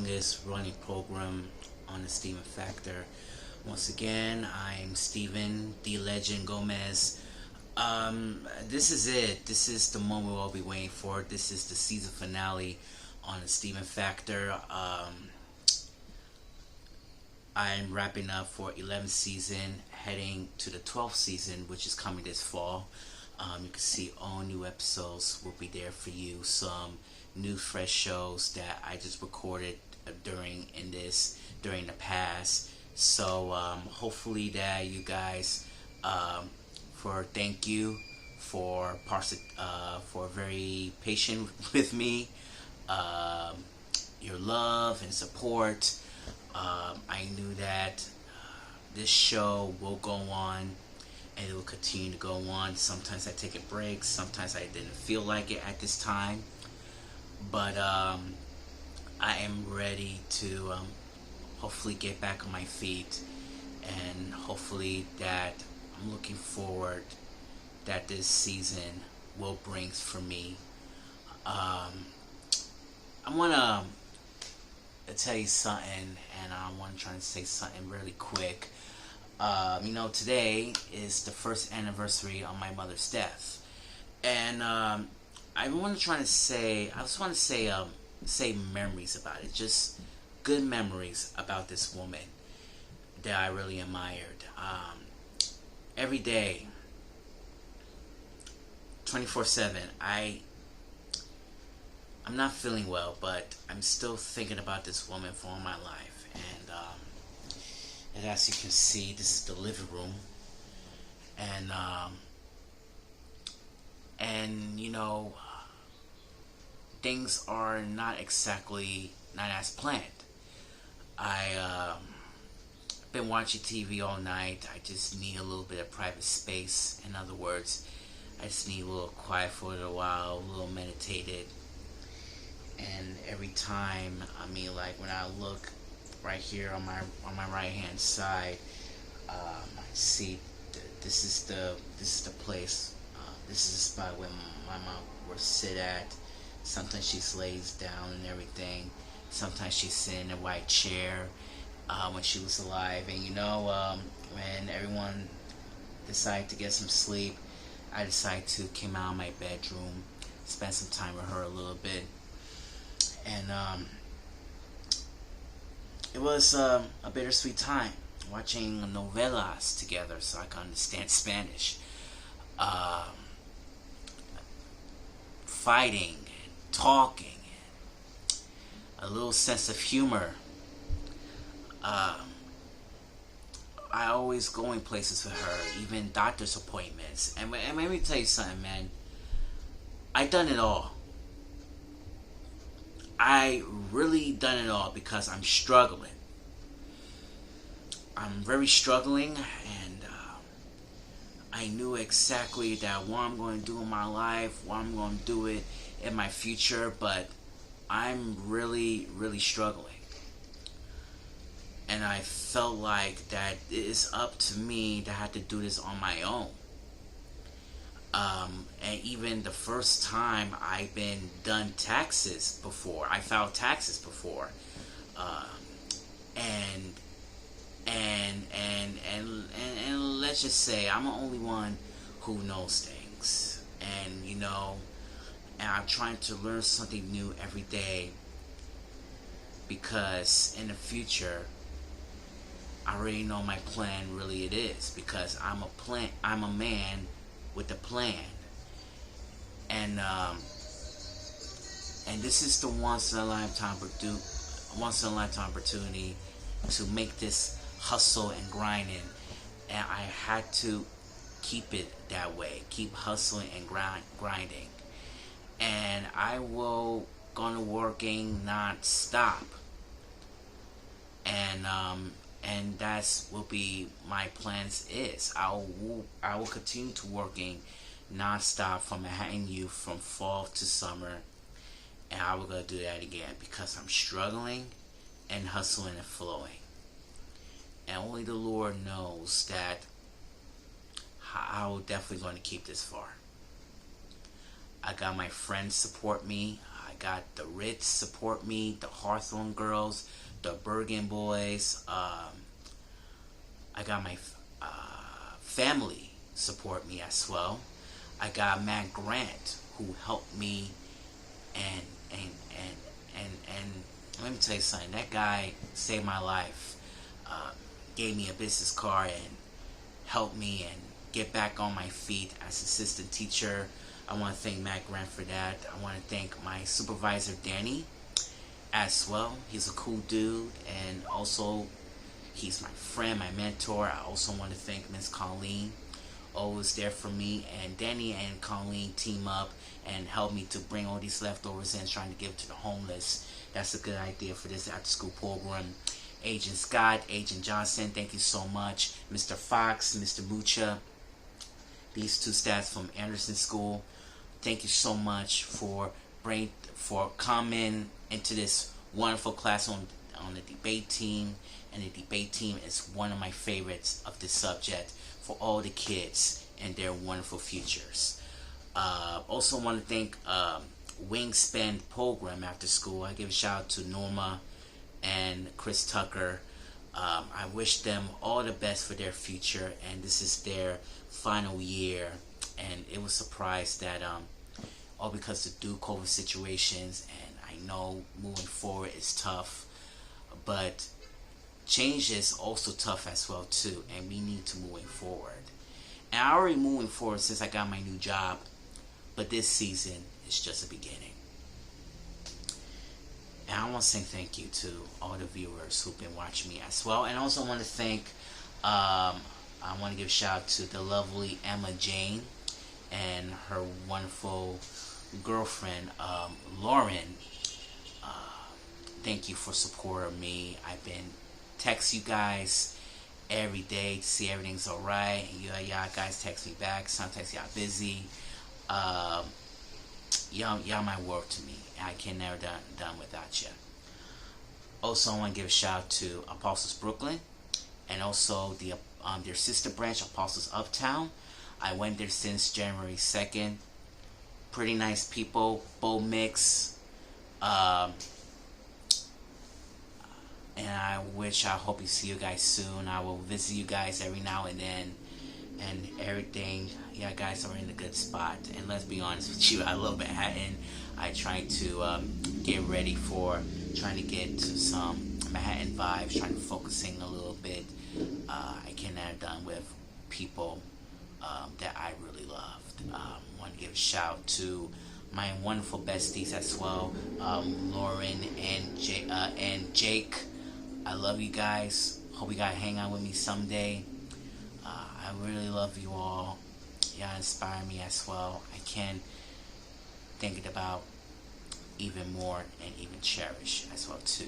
this running program on the Steven Factor. Once again, I'm Steven, the Legend Gomez. This is it. This is the moment we'll be waiting for. This is the season finale on the Steven Factor. I'm wrapping up for 11th season, heading to the 12th season, which is coming this fall. You can see all new episodes will be there for you. Some new fresh shows that I just recorded during the past. So hopefully that you guys for thank you for very patient with me. Your love and support. I knew that this show will go on and it will continue to go on. Sometimes I take a break, sometimes I didn't feel like it at this time, but I am ready to hopefully get back on my feet, and hopefully that I'm looking forward that this season will bring for me. I want to tell you something, and I want to try to say something really quick. Today is the first anniversary of my mother's death, and I just want to say memories about it, just good memories about this woman that I really admired. Every day, 24/7, I'm not feeling well, but I'm still thinking about this woman for all my life. And as you can see, this is the living room, and things are not as planned. I been watching TV all night. I just need a little bit of private space. In other words, I just need a little quiet for a little while, a little meditated. And every time, when I look right here on my right hand side, I see this is the place. This is the spot where my mom would sit at. Sometimes she lays down and everything. Sometimes she's sitting in a white chair when she was alive. And when everyone decided to get some sleep, I decided to come out of my bedroom, spend some time with her a little bit. And it was a bittersweet time watching novelas together so I could understand Spanish. Fighting, talking, a little sense of humor. I always going places with her, even doctor's appointments. And let me tell you something, man. I done it all. I really done it all because I'm struggling. I'm very struggling, and I knew exactly that what I'm going to do in my life, what I'm going to do it in my future, but I'm really, really struggling. And I felt like that it is up to me to have to do this on my own. And even the first time I've been done taxes before, I filed taxes before, and let's just say I'm the only one who knows things, and I'm trying to learn something new every day, because in the future I already know my plan. Really, it is because I'm a man with a plan, and this is the once in a lifetime opportunity to make this hustle and grinding, and I had to keep it that way, keep hustling and grinding, and I will gonna working not stop, and that's will be my plans is I will continue to working non-stop from Manhattan Youth from fall to summer, and I will go do that again because I'm struggling and hustling and flowing, and only the Lord knows that I will definitely going to keep this far. I got my friends support me. I got the Ritz support me, the Hawthorne Girls, the Bergen Boys. I got my family support me as well. I got Matt Grant, who helped me, and let me tell you something. That guy saved my life. Gave me a business card and helped me and get back on my feet as assistant teacher. I want to thank Matt Grant for that. I want to thank my supervisor Danny as well. He's a cool dude, and also he's my friend, my mentor. I also want to thank Miss Colleen, always there for me. And Danny and Colleen team up and help me to bring all these leftovers in, trying to give to the homeless. That's a good idea for this after school program. Agent Scott, Agent Johnson, thank you so much. Mr. Fox, Mr. Mucha, these two staffs from Anderson School, thank you so much for coming into this wonderful class on the debate team. And the debate team is one of my favorites of this subject for all the kids and their wonderful futures. Also want to thank Wingspan program after school. I give a shout out to Norma and Chris Tucker. I wish them all the best for their future, and this is their final year, and it was surprised that all because of due COVID situations, and I know moving forward is tough, but change is also tough as well too, and we need to moving forward. And I already moving forward since I got my new job, but this season is just a beginning. And I want to say thank you to all the viewers who've been watching me as well. And I also want to thank, I want to give a shout out to the lovely Emma Jane and her wonderful girlfriend, Lauren. Thank you for supporting me. I've been texting you guys every day to see everything's alright. And y'all guys text me back. Sometimes y'all busy. Y'all my world to me. I can never done without you. Also, I want to give a shout out to Apostles Brooklyn, and also their sister branch, Apostles Uptown. I went there since January 2nd. Pretty nice people, bold mix. And I hope you see you guys soon. I will visit you guys every now and then, and everything. Yeah, guys are in a good spot. And let's be honest with you, I love Manhattan. I try to get ready for trying to get to some Manhattan vibes, trying to focusing a little bit. I cannot done with people that I really loved. Want to give a shout to my wonderful besties as well, Lauren and Jake. I love you guys. Hope you guys hang out with me someday. I really love you all. Y'all inspire me as well. I can think about even more and even cherish as well too.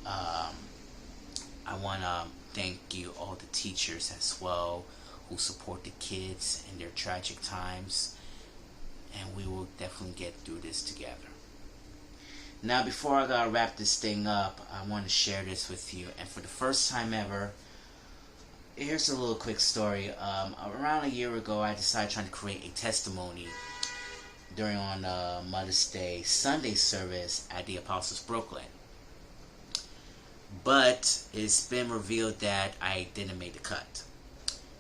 I want to thank you all the teachers as well who support the kids in their tragic times, and we will definitely get through this together. Now, before I gotta wrap this thing up, I want to share this with you. And for the first time ever, here's a little quick story. Around a year ago, I decided trying to create a testimony during on Mother's Day Sunday service at the Apostles Brooklyn. But it's been revealed that I didn't make the cut.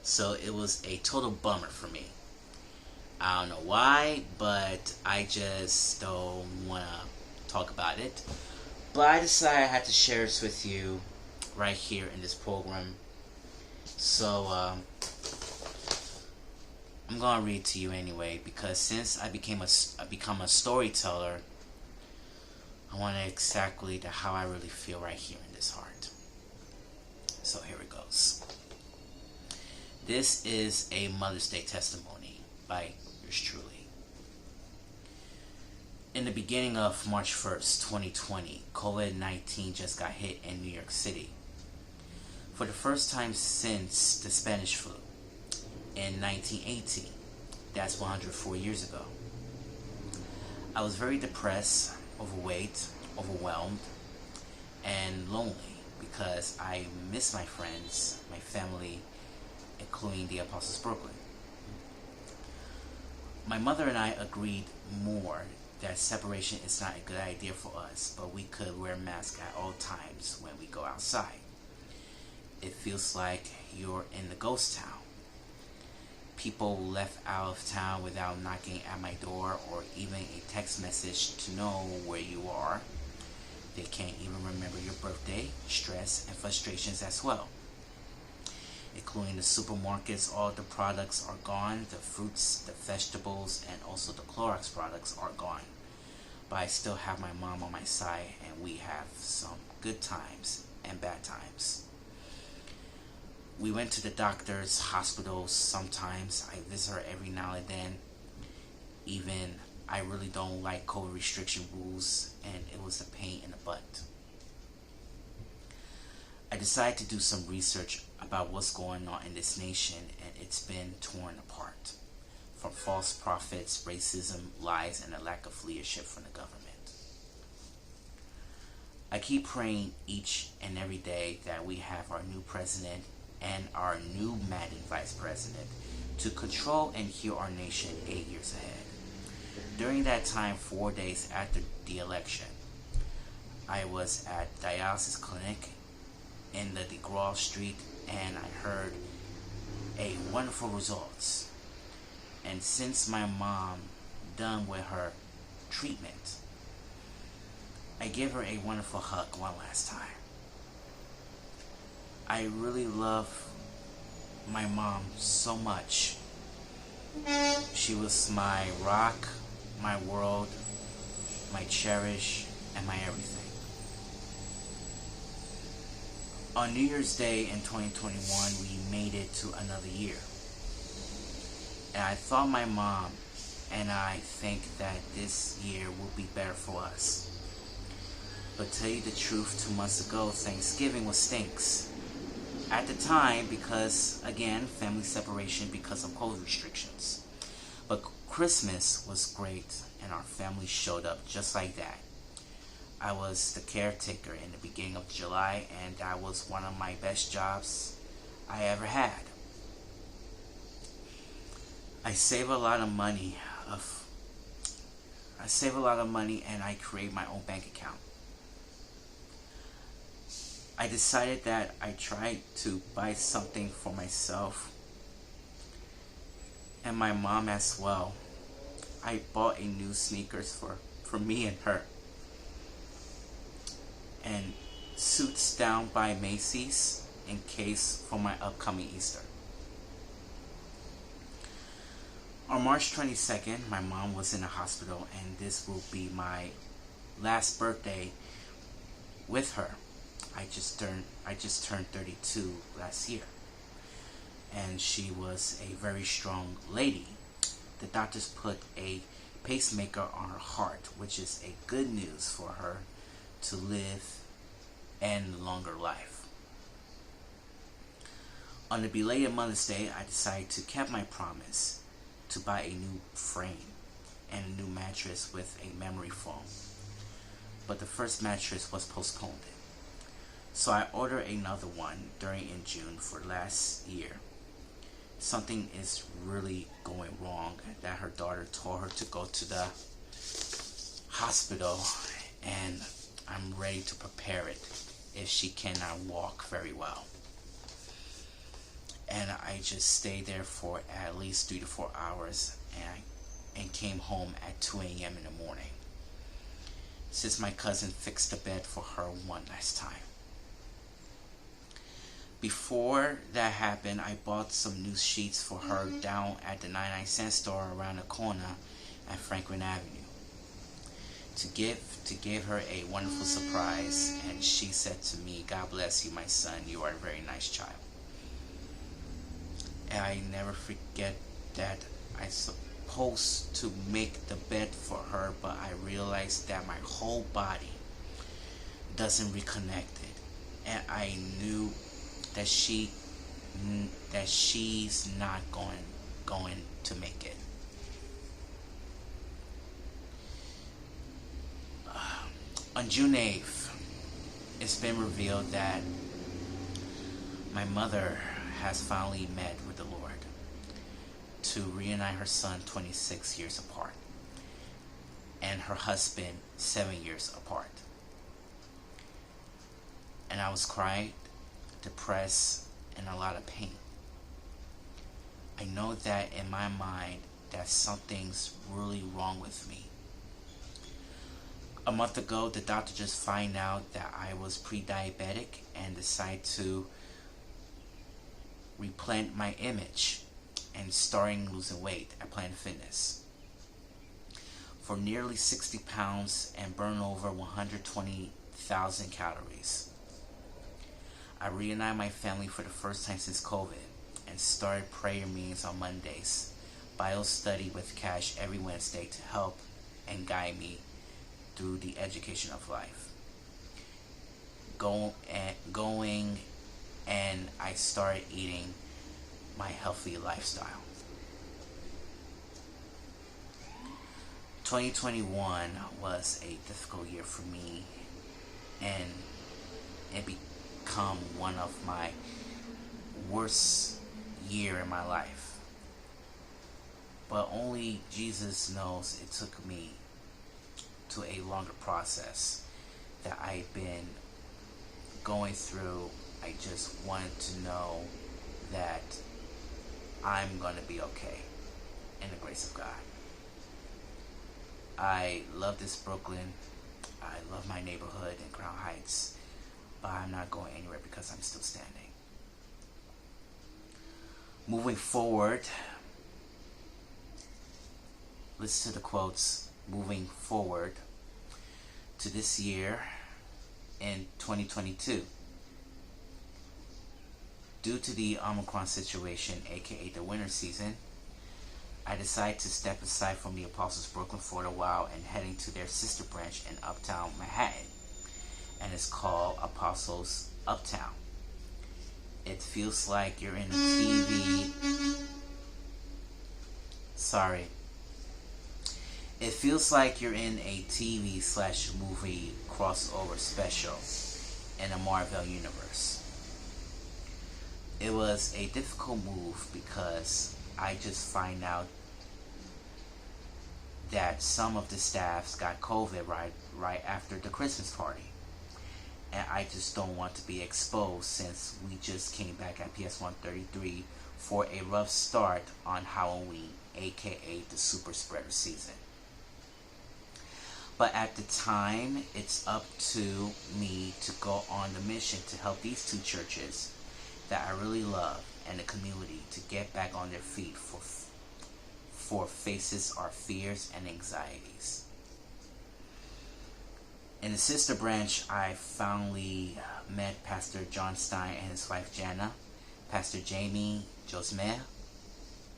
So it was a total bummer for me. I don't know why, but I just don't want to talk about it. But I decided I had to share this with you right here in this program. So I'm gonna read to you anyway, because since I become a storyteller, I want to exactly how I really feel right here in this heart. So here it goes. This is a Mother's Day testimony by yours truly. In the beginning of March 1st, 2020, COVID-19 just got hit in New York City. For the first time since the Spanish flu in 1918, that's 104 years ago. I was very depressed, overweight, overwhelmed, and lonely because I miss my friends, my family, including the Apostles Brooklyn. My mother and I agreed more that separation is not a good idea for us, but we could wear masks at all times when we go outside. It feels like you're in the ghost town. People left out of town without knocking at my door or even a text message to know where you are. They can't even remember your birthday, stress, and frustrations as well. Including the supermarkets, all the products are gone. The fruits, the vegetables, and also the Clorox products are gone. But I still have my mom on my side, and we have some good times and bad times. We went to the doctors, hospitals sometimes. I visit her every now and then. Even I really don't like COVID restriction rules, and it was a pain in the butt. I decided to do some research about what's going on in this nation, and it's been torn apart. From false prophets, racism, lies, and a lack of leadership from the government. I keep praying each and every day that we have our new president and our new Madden vice president to control and heal our nation 8 years ahead. During that time, 4 days after the election, I was at dialysis clinic in the DeGraw Street, and I heard a wonderful results. And since my mom done with her treatment, I gave her a wonderful hug one last time. I really love my mom so much. She was my rock, my world, my cherish, and my everything. On New Year's Day in 2021, we made it to another year. And I thought my mom and I think that this year will be better for us. But to tell you the truth, 2 months ago, Thanksgiving was stinks. At the time, because, again, family separation because of COVID restrictions. But Christmas was great, and our family showed up just like that. I was the caretaker in the beginning of July, and that was one of my best jobs I ever had. I save a lot of money, and I create my own bank account. I decided that I tried to buy something for myself and my mom as well. I bought a new sneakers for me and her. And suits down by Macy's in case for my upcoming Easter. On March 22nd, my mom was in the hospital, and this will be my last birthday with her. I just turned 32 last year, and she was a very strong lady. The doctors put a pacemaker on her heart, which is a good news for her to live and longer life. On the belated Mother's Day, I decided to keep my promise to buy a new frame and a new mattress with a memory foam. But the first mattress was postponed. So I ordered another one in June for last year. Something is really going wrong that her daughter told her to go to the hospital, and I'm ready to prepare it if she cannot walk very well. And I just stayed there for at least 3 to 4 hours and came home at 2 a.m. in the morning, since my cousin fixed the bed for her one last time. Before that happened, I bought some new sheets for her down at the 99-cent store around the corner at Franklin Avenue to give her a wonderful surprise, and she said to me, "God bless you, my son, you are a very nice child." And I never forget that I supposed to make the bed for her, but I realized that my whole body doesn't reconnect it, and I knew that she's not going to make it. On June 8th, it's been revealed that my mother has finally met with the Lord to reunite her son 26 years apart. and her husband 7 years apart. And I was crying, depressed, and a lot of pain. I know that in my mind that something's really wrong with me. A month ago, the doctor just found out that I was pre-diabetic and decided to replant my image and starting losing weight at Planet Fitness. For nearly 60 pounds and burn over 120,000 calories. I reunited my family for the first time since COVID and started prayer meetings on Mondays, Bible study with Cash every Wednesday to help and guide me through the education of life. Going and I started eating my healthy lifestyle. 2021 was a difficult year for me, and it became one of my worst year in my life. But only Jesus knows it took me to a longer process that I've been going through. I just wanted to know that I'm going to be okay in the grace of God. I love this Brooklyn. I love my neighborhood in Crown Heights, but I'm not going anywhere because I'm still standing. Moving forward, listen to the quotes. Moving forward to this year in 2022. Due to the Omicron situation, aka the winter season, I decided to step aside from the Apostles Brooklyn for a while and heading to their sister branch in Uptown Manhattan, and it's called Apostles Uptown. It feels like you're in a TV. It feels like you're in a TV/movie crossover special in the Marvel universe. It was a difficult move because I just find out that some of the staffs got COVID right after the Christmas party. And I just don't want to be exposed since we just came back at PS 133 for a rough start on Halloween, aka the super spreader season. But at the time, it's up to me to go on the mission to help these two churches that I really love and the community to get back on their feet for faces our fears and anxieties. In the sister branch, I finally met Pastor John Stein and his wife Jana, Pastor Jamie Josmeh,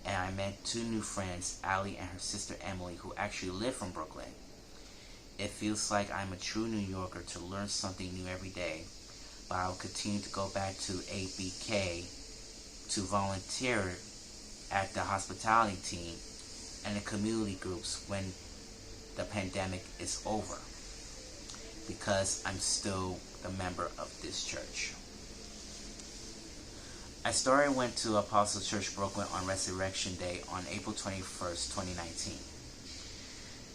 and I met two new friends, Allie and her sister Emily, who actually live from Brooklyn. It feels like I'm a true New Yorker to learn something new every day, but I'll continue to go back to ABK to volunteer at the hospitality team and the community groups when the pandemic is over, because I'm still the member of this church. I went to Apostle Church Brooklyn on Resurrection Day on April 21st, 2019.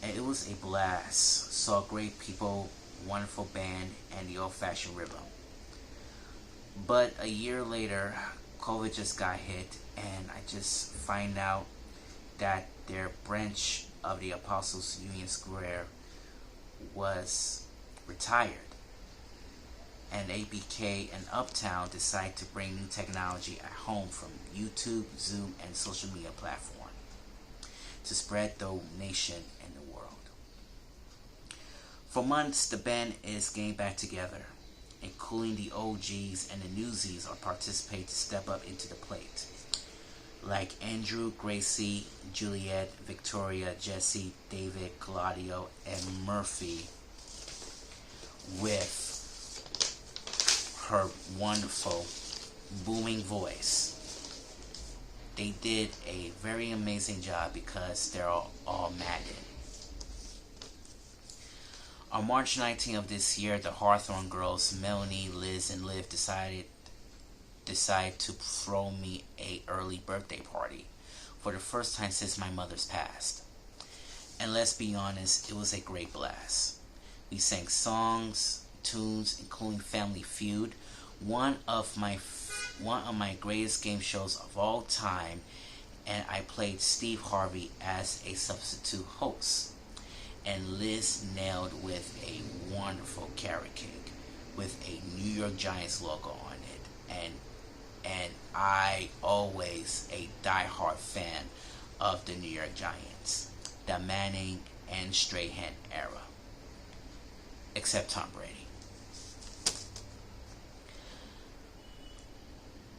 And it was a blast. Saw great people, wonderful band, and the old-fashioned rhythm. But a year later, COVID just got hit, and I just find out that their branch of the Apostles Union Square was retired. And ABK and Uptown decided to bring new technology at home from YouTube, Zoom, and social media platform to spread the nation and the world. For months, the band is getting back together, including the OGs and the newsies are participating to step up into the plate. Like Andrew, Gracie, Juliet, Victoria, Jesse, David, Claudio, and Murphy with her wonderful booming voice. They did a very amazing job because they're all Madden. On March 19th of this year, the Hawthorne girls, Melanie, Liz, and Liv decide to throw me a early birthday party for the first time since my mother's passed. And let's be honest, it was a great blast. We sang songs, tunes, including Family Feud, one of my one of my greatest game shows of all time, and I played Steve Harvey as a substitute host. And Liz nailed with a wonderful carrot cake with a New York Giants logo on it, and I always a diehard fan of the New York Giants, the Manning and Strahan era, except Tom Brady.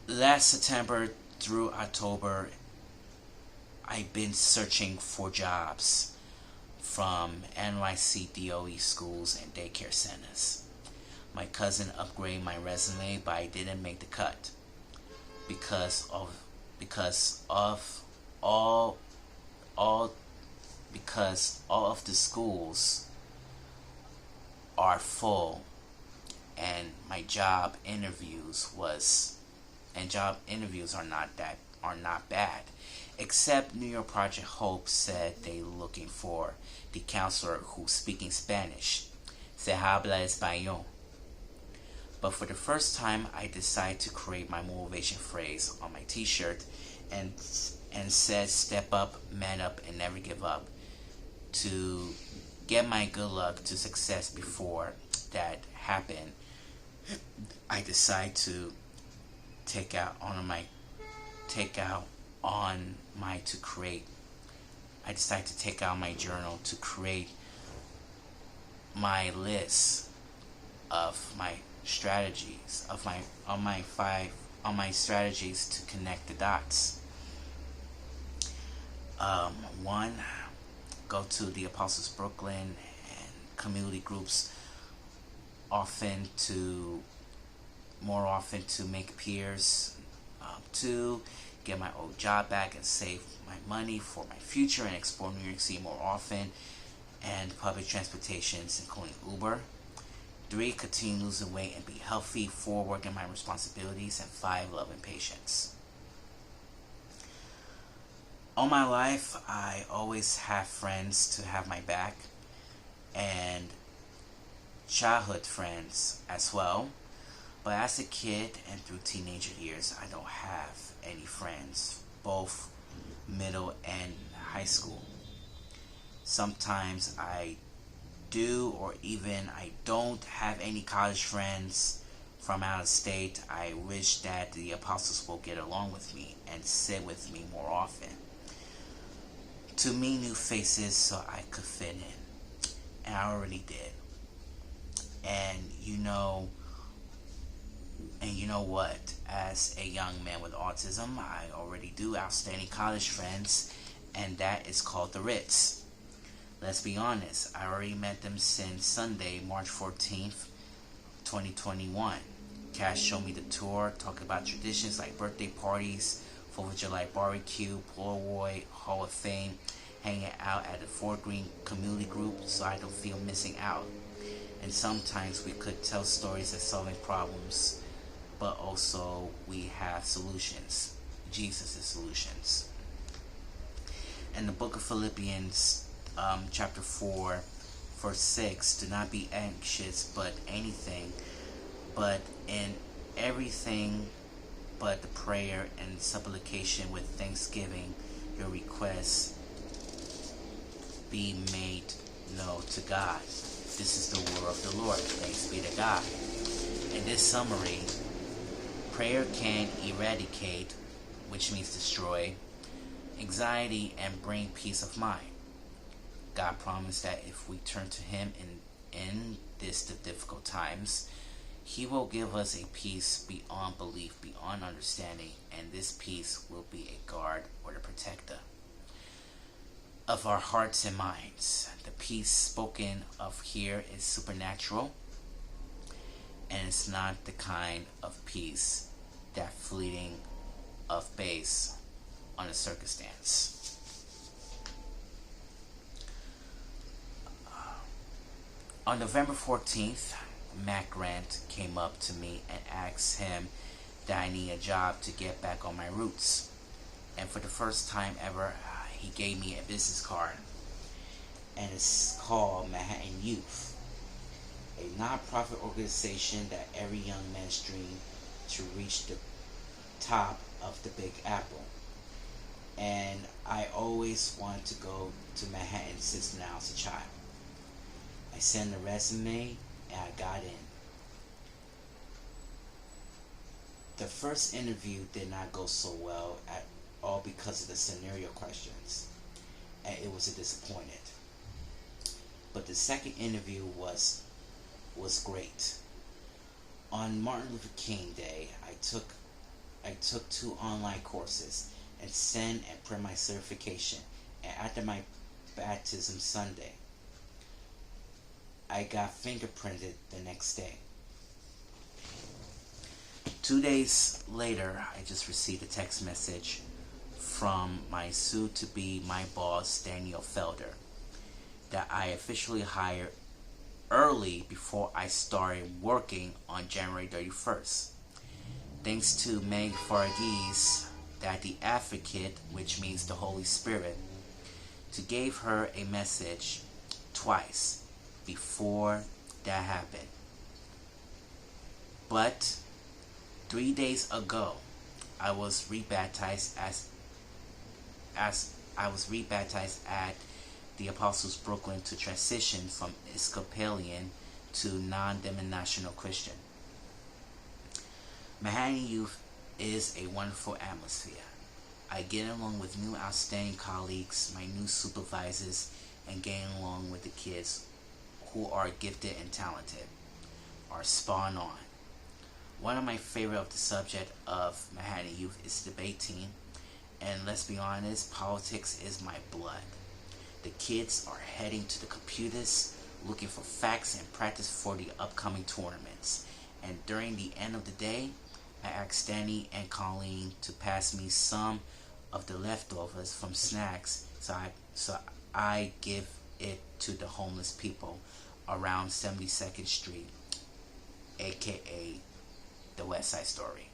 Last September through October, I've been searching for jobs from NYC DOE schools and daycare centers. My cousin upgraded my resume, but I didn't make the cut because of all all all of the schools are full, and my job interviews are not bad, except New York Project Hope said they looking for the counselor who's speaking Spanish. Se habla español. But for the first time, I decided to create my motivation phrase on my t-shirt and said step up, man up, and never give up, to get my good luck to success. Before that happened, I decided to take out on my journal to create my list of my strategies of my strategies to connect the dots. One, go to the Apostles Brooklyn and community groups more often to make peers. Two, get my old job back and save my money for my future and explore New York City more often and public transportations, including Uber. 3, continue losing weight and be healthy. 4, work in my responsibilities. And 5, loving patience. All my life, I always have friends to have my back, and childhood friends as well. But as a kid and through teenager years, I don't have any friends, both middle and high school. Sometimes I do, or even I don't have any college friends from out of state. I wish that the apostles will get along with me and sit with me more often, to meet new faces so I could fit in. And I already did. And you know what? As a young man with autism, I already do outstanding college friends, and that is called the Ritz. Let's be honest, I already met them since Sunday, March 14th, 2021. Cash showed me the tour, talk about traditions like birthday parties, 4th of July barbecue, Polaroid, Hall of Fame, hanging out at the Fort Greene community group so I don't feel missing out. And sometimes we could tell stories of solving problems, but also we have solutions. Jesus' solutions. In the book of Philippians, chapter 4, verse 6, do not be anxious but anything, but in everything but the prayer and supplication with thanksgiving, your requests be made known to God. This is the word of the Lord. Thanks be to God. In this summary, prayer can eradicate, which means destroy, anxiety and bring peace of mind. God promised that if we turn to Him in the difficult times, He will give us a peace beyond belief, beyond understanding, and this peace will be a guard or the protector of our hearts and minds. The peace spoken of here is supernatural, and it's not the kind of peace that fleeting of base on a circumstance. On November 14th, Matt Grant came up to me and asked him that I need a job to get back on my roots. And for the first time ever, he gave me a business card. and it's called Manhattan Youth, a non-profit organization that every young man's dream to reach the top of the Big Apple. And I always wanted to go to Manhattan since when I was a child. I sent a resume and I got in. The first interview did not go so well at all because of the scenario questions, and it was a disappointment. But the second interview was great. On Martin Luther King Day, I took 2 online courses and sent and print my certification. And after my baptism Sunday, I got fingerprinted the next day. 2 days later, I just received a text message from my soon-to-be my boss, Daniel Felder, that I officially hired early before I started working on January 31st. Thanks to Meg Faragis, that the advocate, which means the Holy Spirit, to gave her a message twice before that happened. But 3 days ago, I was rebaptized at the Apostles Brooklyn to transition from Episcopalian to non-denominational Christian. Manhattan Youth is a wonderful atmosphere. I get along with new outstanding colleagues, my new supervisors, and getting along with the kids who are gifted and talented, are spot on. One of my favorite of the subject of Manhattan Youth is debating, and let's be honest, politics is my blood. The kids are heading to the computers, looking for facts and practice for the upcoming tournaments. And during the end of the day, I asked Danny and Colleen to pass me some of the leftovers from snacks, so I give it to the homeless people around 72nd Street, aka the West Side Story.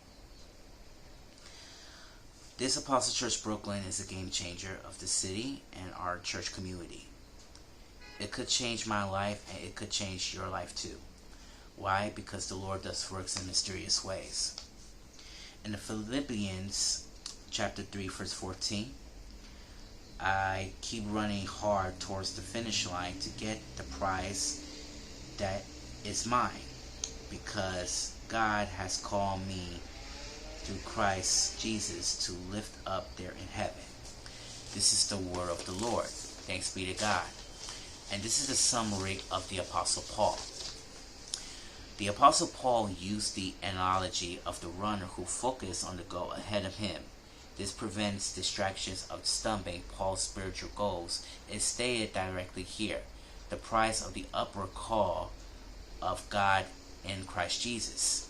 This Apostle Church Brooklyn is a game changer of the city and our church community. It could change my life, and it could change your life too. Why? Because the Lord does works in mysterious ways. In the Philippians chapter 3 verse 14, I keep running hard towards the finish line to get the prize that is mine, because God has called me through Christ Jesus to lift up there in heaven. This is the word of the Lord. Thanks be to God. And this is a summary of the Apostle Paul. The Apostle Paul used the analogy of the runner who focused on the goal ahead of him. This prevents distractions of stumbling Paul's spiritual goals. It's stated directly here. The price of the upward call of God in Christ Jesus.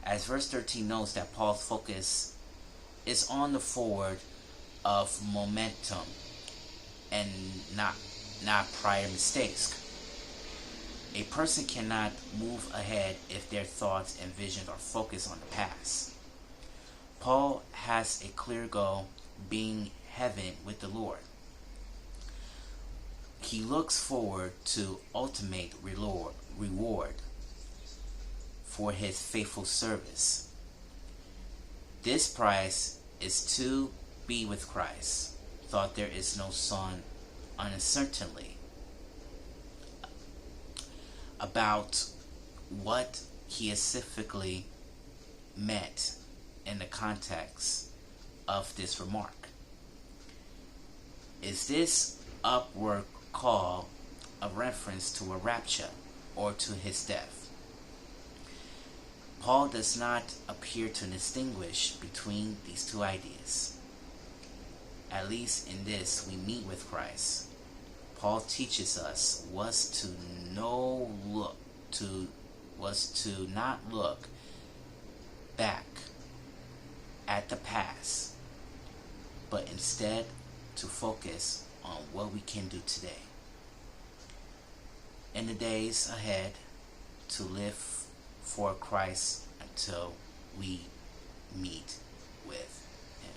As verse 13 notes, that Paul's focus is on the forward of momentum and not prior mistakes. A person cannot move ahead if their thoughts and visions are focused on the past. Paul has a clear goal, being heaven with the Lord. He looks forward to ultimate reward for his faithful service. This prize is to be with Christ. Thought there is no son uncertainly about what he specifically meant in the context of this remark. Is this upward call a reference to a rapture or to his death? Paul does not appear to distinguish between these two ideas. At least in this, we meet with Christ. Paul teaches us was to not look back at the past, but instead to focus on what we can do today. In the days ahead, to live for Christ until we meet with Him.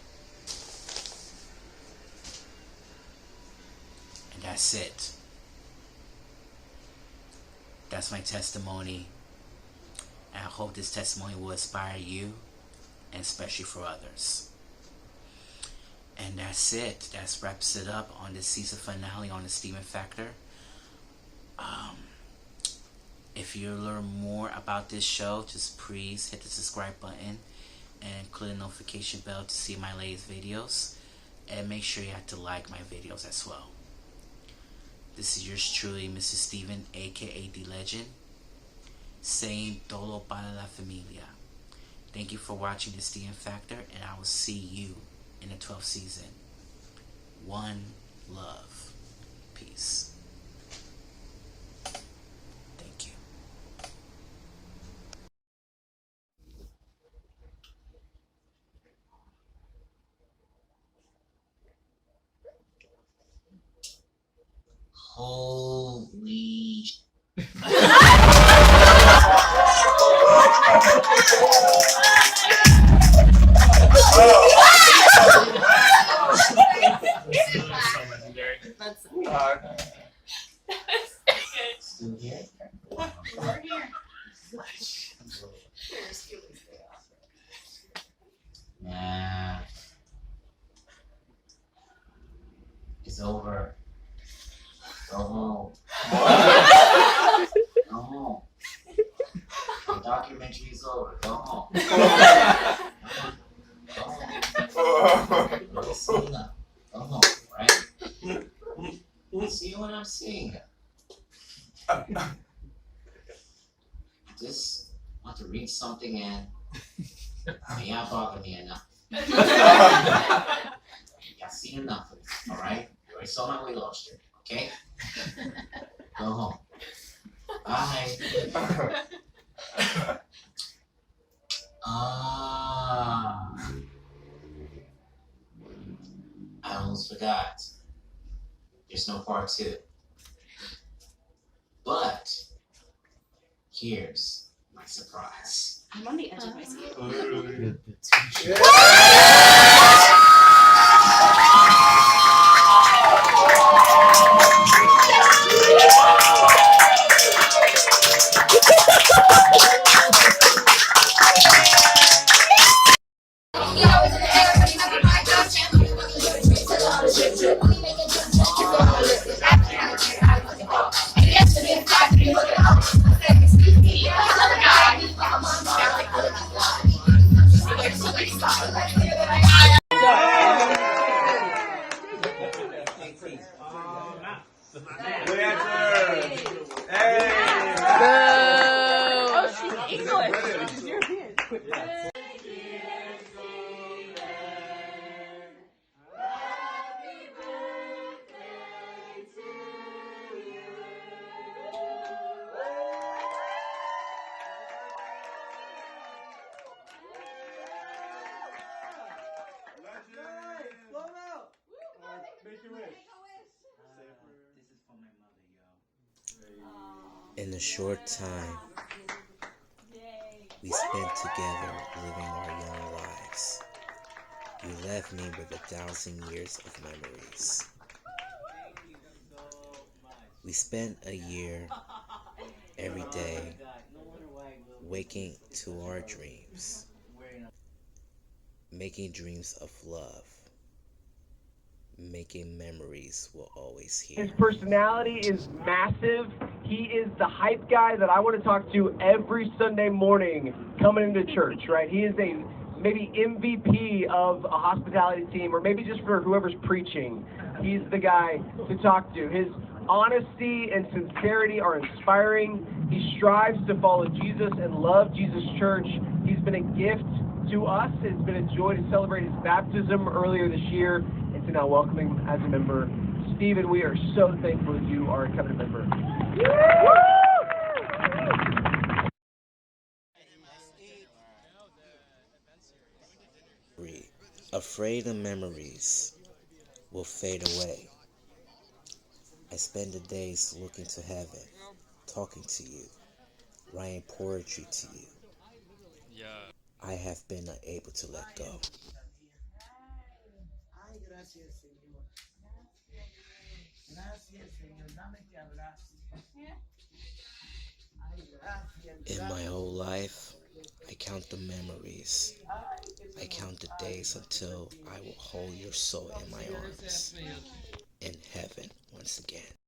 And that's it. That's my testimony. And I hope this testimony will inspire you, and especially for others. And that's it. That wraps it up on this season finale on the Steven Factor. If you learn more about this show, just please hit the subscribe button and click the notification bell to see my latest videos. And make sure you have to like my videos as well. This is yours truly, Mr. Steven, aka The Legend, saying todo para la familia. Thank you for watching the Steven Factor, and I will see you in the 12th season. One love. Peace. Thank you. Holy Still here? We're here. Nah. It's over. Go home. Go home. The documentary is over. Go home. Go home. You'll see enough. Go home, right? See what I'm seeing. Just want to read something and may not bother me enough. Y'all seen enough of it, alright? You already saw my weight loss journey, okay? Go home. Bye. I almost forgot. There's no part 2. But here's my surprise. I'm on the edge of my seat. In the short time we spent together living our young lives, you left me with 1,000 years of memories. We spent a year every day waking to our dreams, making dreams of love, making memories we'll always hear. His personality is massive. He is the hype guy that I want to talk to every Sunday morning coming into church, right? He is a maybe MVP of a hospitality team, or maybe just for whoever's preaching. He's the guy to talk to. His honesty and sincerity are inspiring. He strives to follow Jesus and love Jesus Church. He's been a gift to us. It's been a joy to celebrate his baptism earlier this year and to now welcome him as a member. Steven, we are so thankful that you are a covenant member. Afraid the memories will fade away. I spend the days looking to heaven, talking to you, writing poetry to you. I have been unable to let go. In my whole life, I count the memories. I count the days until I will hold your soul in my arms in heaven once again.